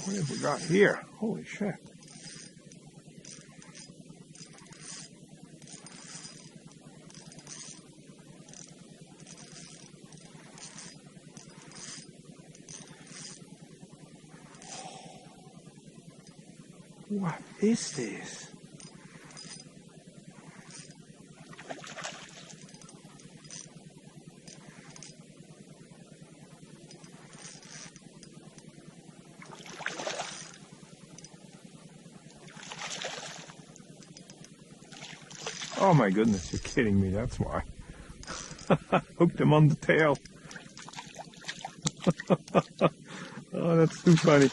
what have we got here? Holy shit. What is this? Oh my goodness, you're kidding me, that's why. Hooked him on the tail. Oh, that's too funny.